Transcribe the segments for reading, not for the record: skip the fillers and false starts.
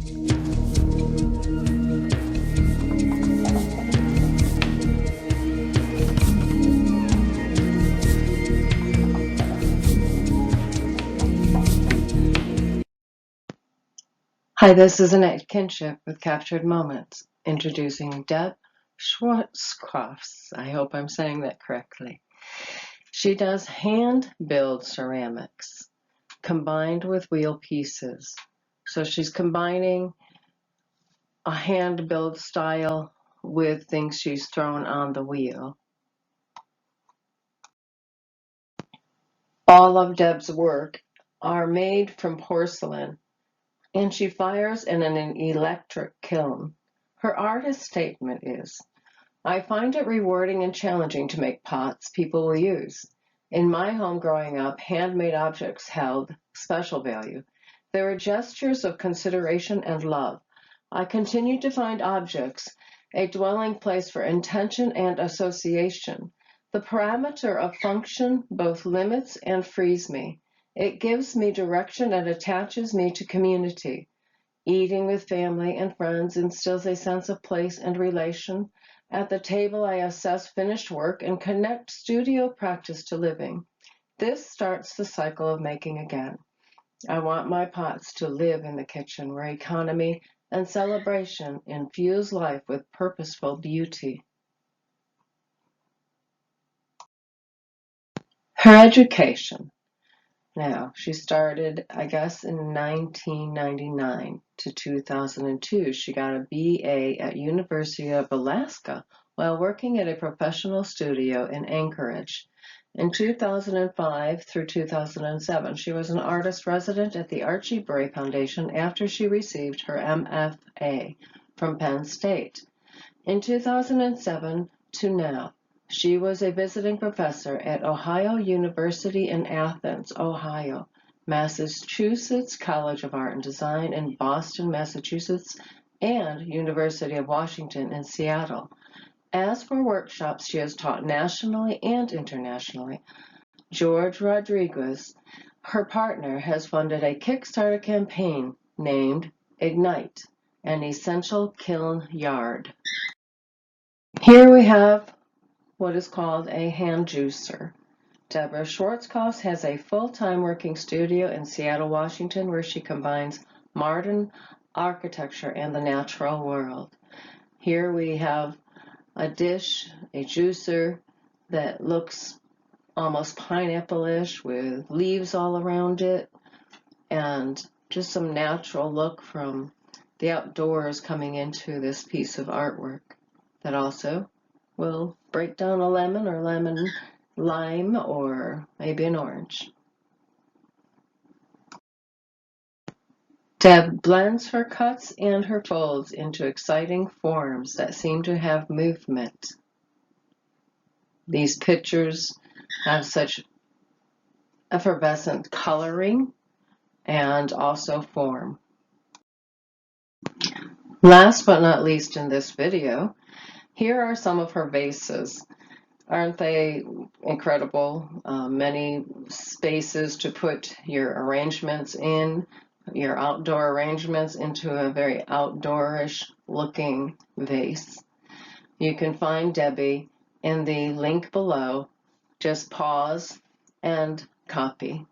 Hi, this is Annette Kinship with Captured Moments, introducing Deb Schwarzkopf. I hope I'm saying that correctly. She does hand-build ceramics combined with wheel pieces. So she's combining a hand-build style with things she's thrown on the wheel. All of Deb's work are made from porcelain, and she fires in an electric kiln. Her artist statement is, "I find it rewarding and challenging to make pots people will use. In my home growing up, handmade objects held special value. They were gestures of consideration and love. I continue to find objects a dwelling place for intention and association. The parameter of function both limits and frees me. It gives me direction and attaches me to community. Eating with family and friends instills a sense of place and relation. At the table, I assess finished work and connect studio practice to living. This starts the cycle of making again. I want my pots to live in the kitchen where economy and celebration infuse life with purposeful beauty." Her education. Now, she started, I guess, in 1999 to 2002. She got a BA at University of Alaska while working at a professional studio in Anchorage. In 2005 through 2007, she was an artist resident at the Archie Bray Foundation after she received her M.F.A. from Penn State. In 2007 to now, she was a visiting professor at Ohio University in Athens, Ohio, Massachusetts College of Art and Design in Boston, Massachusetts, and University of Washington in Seattle. As for workshops, she has taught nationally and internationally. George Rodriguez, her partner, has funded a Kickstarter campaign named Ignite, an essential kiln yard. Here we have what is called a hand juicer. Deborah Schwarzkopf has a full-time working studio in Seattle, Washington, where she combines modern architecture and the natural world. Here we have a dish, a juicer that looks almost pineapple-ish with leaves all around it, and just some natural look from the outdoors coming into this piece of artwork that also will break down a lemon or lime or maybe an orange. Deb blends her cuts and her folds into exciting forms that seem to have movement. These pictures have such effervescent coloring and also form. Last but not least in this video, here are some of her vases. Aren't they incredible? Many spaces to put your arrangements in, your outdoor arrangements into a very outdoorish looking vase. You can find Debbie in the link below. Just pause and copy.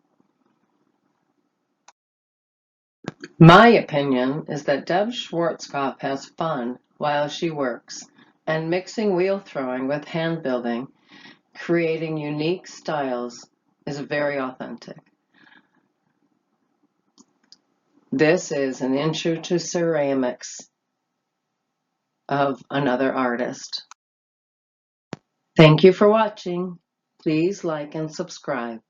My opinion is that Deb Schwarzkopf has fun while she works, and mixing wheel throwing with hand building, creating unique styles, is very authentic. This is an intro to ceramics of another artist. Thank you for watching. Please like and subscribe.